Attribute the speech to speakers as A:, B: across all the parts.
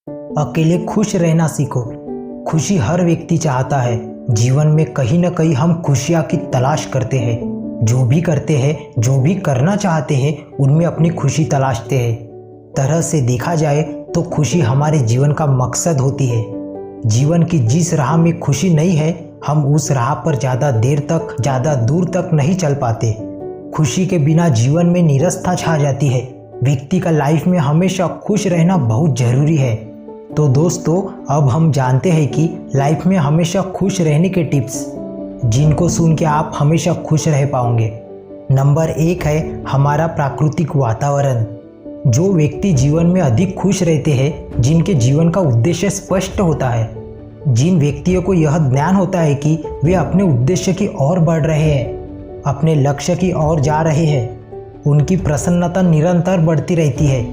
A: अकेले खुश रहना सीखो। खुशी हर व्यक्ति चाहता है। जीवन में कहीं न कहीं हम खुशियाँ की तलाश करते हैं। जो भी करते हैं, जो भी करना चाहते हैं, उनमें अपनी खुशी तलाशते हैं। तरह से देखा जाए तो खुशी हमारे जीवन का मकसद होती है। जीवन की जिस राह में खुशी नहीं है, हम उस राह पर ज़्यादा देर तक, ज़्यादा दूर तक नहीं चल पाते। खुशी के बिना जीवन में निरसता छा जाती है। व्यक्ति का लाइफ में हमेशा खुश रहना बहुत ज़रूरी है। तो दोस्तों, अब हम जानते हैं कि लाइफ में हमेशा खुश रहने के टिप्स, जिनको सुन के आप हमेशा खुश रह पाओगे। नंबर 1 है हमारा प्राकृतिक वातावरण। जो व्यक्ति जीवन में अधिक खुश रहते हैं, जिनके जीवन का उद्देश्य स्पष्ट होता है, जिन व्यक्तियों को यह ज्ञान होता है कि वे अपने उद्देश्य की ओर बढ़ रहे हैं, अपने लक्ष्य की ओर जा रहे हैं, उनकी प्रसन्नता निरंतर बढ़ती रहती है।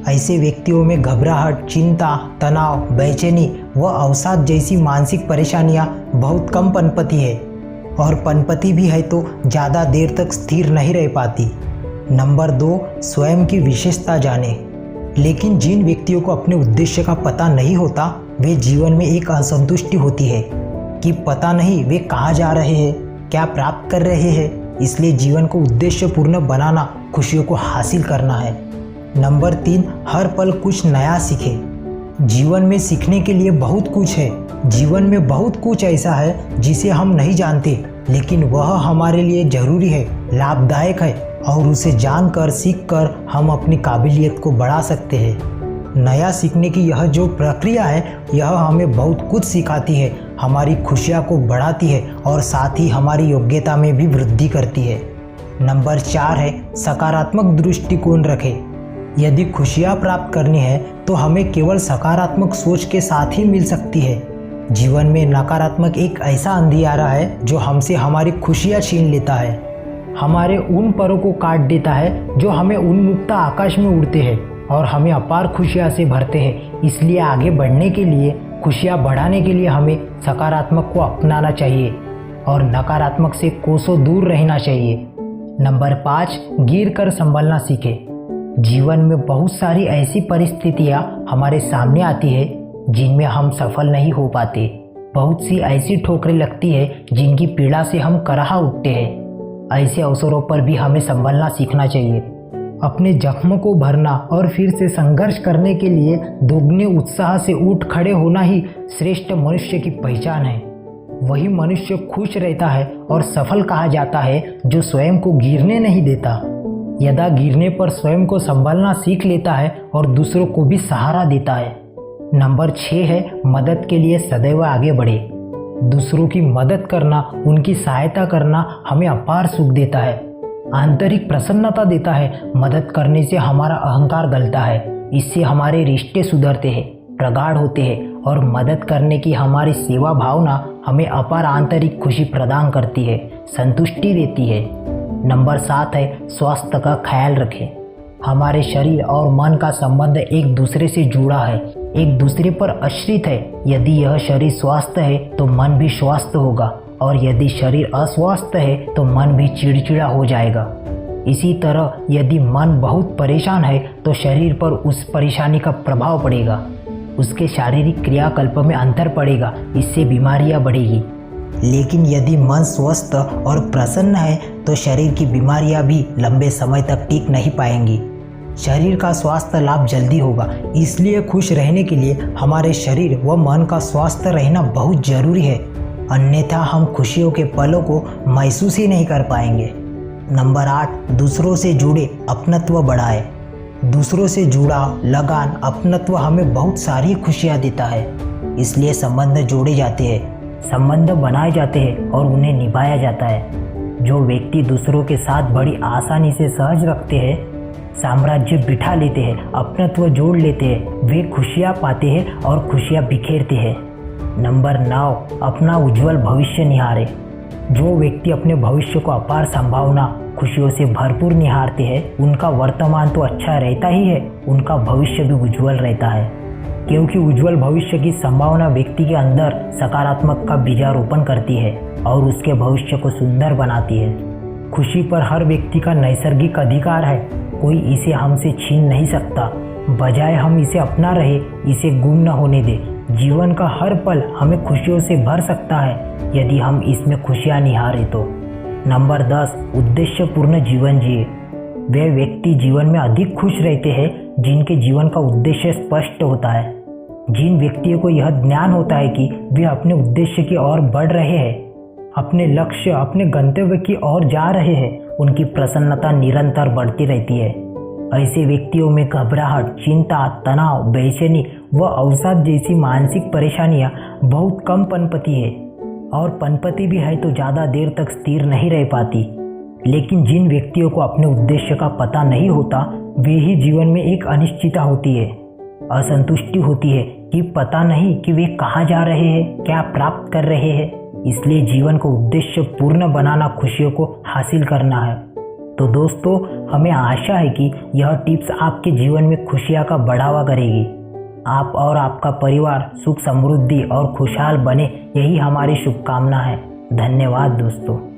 A: ऐसे व्यक्तियों में घबराहट, चिंता, तनाव, बेचैनी व अवसाद जैसी मानसिक परेशानियां बहुत कम पनपती है, और पनपती भी है तो ज़्यादा देर तक स्थिर नहीं रह पाती। नंबर 2, स्वयं की विशेषता जाने। लेकिन जिन व्यक्तियों को अपने उद्देश्य का पता नहीं होता, वे जीवन में एक असंतुष्टि होती है कि पता नहीं वे कहाँ जा रहे हैं, क्या प्राप्त कर रहे हैं। इसलिए जीवन को उद्देश्यपूर्ण बनाना, खुशियों को हासिल करना है। नंबर 3, हर पल कुछ नया सीखें। जीवन में सीखने के लिए बहुत कुछ है। जीवन में बहुत कुछ ऐसा है जिसे हम नहीं जानते, लेकिन वह हमारे लिए जरूरी है, लाभदायक है, और उसे जानकर, सीखकर हम अपनी काबिलियत को बढ़ा सकते हैं। नया सीखने की यह जो प्रक्रिया है, यह हमें बहुत कुछ सिखाती है, हमारी खुशियाँ को बढ़ाती है और साथ ही हमारी योग्यता में भी वृद्धि करती है। नंबर 4 है सकारात्मक दृष्टिकोण रखें। यदि खुशियाँ प्राप्त करनी है तो हमें केवल सकारात्मक सोच के साथ ही मिल सकती है। जीवन में नकारात्मक एक ऐसा अंधियारा है जो हमसे हमारी खुशियाँ छीन लेता है, हमारे उन परों को काट देता है जो हमें उन्मुक्त आकाश में उड़ते हैं और हमें अपार खुशियाँ से भरते हैं। इसलिए आगे बढ़ने के लिए, खुशियाँ बढ़ाने के लिए हमें सकारात्मक को अपनाना चाहिए और नकारात्मक से कोसों दूर रहना चाहिए। नंबर 5, गिर कर संभलना सीखें। जीवन में बहुत सारी ऐसी परिस्थितियाँ हमारे सामने आती है जिनमें हम सफल नहीं हो पाते। बहुत सी ऐसी ठोकरें लगती है जिनकी पीड़ा से हम कराह उठते हैं। ऐसे अवसरों पर भी हमें संभलना सीखना चाहिए। अपने जख्मों को भरना और फिर से संघर्ष करने के लिए दोगुने उत्साह से उठ खड़े होना ही श्रेष्ठ मनुष्य की पहचान है। वही मनुष्य खुश रहता है और सफल कहा जाता है जो स्वयं को गिरने नहीं देता, यदा गिरने पर स्वयं को संभालना सीख लेता है और दूसरों को भी सहारा देता है। नंबर 6 है मदद के लिए सदैव आगे बढ़े। दूसरों की मदद करना, उनकी सहायता करना हमें अपार सुख देता है, आंतरिक प्रसन्नता देता है। मदद करने से हमारा अहंकार गलता है, इससे हमारे रिश्ते सुधरते हैं, प्रगाढ़ होते हैं, और मदद करने की हमारी सेवा भावना हमें अपार आंतरिक खुशी प्रदान करती है, संतुष्टि देती है। नंबर 7 है स्वास्थ्य का ख्याल रखें। हमारे शरीर और मन का संबंध एक दूसरे से जुड़ा है, एक दूसरे पर आश्रित है। यदि यह शरीर स्वस्थ है तो मन भी स्वस्थ होगा, और यदि शरीर अस्वस्थ है तो मन भी चिड़चिड़ा हो जाएगा। इसी तरह यदि मन बहुत परेशान है तो शरीर पर उस परेशानी का प्रभाव पड़ेगा, उसके शारीरिक क्रियाकल्प में अंतर पड़ेगा, इससे बीमारियां बढ़ेगी। लेकिन यदि मन स्वस्थ और प्रसन्न है तो शरीर की बीमारियां भी लंबे समय तक टिक नहीं पाएंगी। शरीर का स्वास्थ्य लाभ जल्दी होगा। इसलिए खुश रहने के लिए हमारे शरीर व मन का स्वास्थ्य रहना बहुत जरूरी है, अन्यथा हम खुशियों के पलों को महसूस ही नहीं कर पाएंगे। नंबर 8, दूसरों से जुड़े, अपनत्व बढ़ाए। दूसरों से जुड़ा लगान, अपनत्व हमें बहुत सारी खुशियाँ देता है। इसलिए संबंध जोड़े जाते हैं, संबंध बनाए जाते हैं और उन्हें निभाया जाता है। जो व्यक्ति दूसरों के साथ बड़ी आसानी से सहज रखते हैं, साम्राज्य बिठा लेते हैं, अपनत्व जोड़ लेते हैं, वे खुशियाँ पाते हैं और खुशियाँ बिखेरते हैं। नंबर 9, अपना उज्जवल भविष्य निहारे। जो व्यक्ति अपने भविष्य को अपार संभावना, खुशियों से भरपूर निहारते हैं, उनका वर्तमान तो अच्छा रहता ही है, उनका भविष्य भी उज्जवल रहता है। क्योंकि उज्जवल भविष्य की संभावना व्यक्ति के अंदर सकारात्मक का बीजारोपण करती है और उसके भविष्य को सुंदर बनाती है। खुशी पर हर व्यक्ति का नैसर्गिक अधिकार है, कोई इसे हमसे छीन नहीं सकता। बजाय हम इसे अपना रहे, इसे गुम न होने दे। जीवन का हर पल हमें खुशियों से भर सकता है यदि हम इसमें खुशियाँ निहारें तो। नंबर 10, उद्देश्यपूर्ण जीवन जिए। वे व्यक्ति जीवन में अधिक खुश रहते हैं जिनके जीवन का उद्देश्य स्पष्ट होता है। जिन व्यक्तियों को यह ज्ञान होता है कि वे अपने उद्देश्य की ओर बढ़ रहे हैं, अपने लक्ष्य, अपने गंतव्य की ओर जा रहे हैं, उनकी प्रसन्नता निरंतर बढ़ती रहती है। ऐसे व्यक्तियों में घबराहट, चिंता, तनाव, बेचैनी व अवसाद जैसी मानसिक परेशानियां बहुत कम पनपती है, और पनपती भी है तो ज़्यादा देर तक स्थिर नहीं रह पाती। लेकिन जिन व्यक्तियों को अपने उद्देश्य का पता नहीं होता, वे ही जीवन में एक अनिश्चितता होती है, असंतुष्टि होती है कि पता नहीं कि वे कहाँ जा रहे हैं, क्या प्राप्त कर रहे हैं। इसलिए जीवन को उद्देश्य पूर्ण बनाना खुशियों को हासिल करना है। तो दोस्तों, हमें आशा है कि यह टिप्स आपके जीवन में खुशियाँ का बढ़ावा करेगी। आप और आपका परिवार सुख समृद्धि और खुशहाल बने, यही हमारी शुभकामना है। धन्यवाद दोस्तों।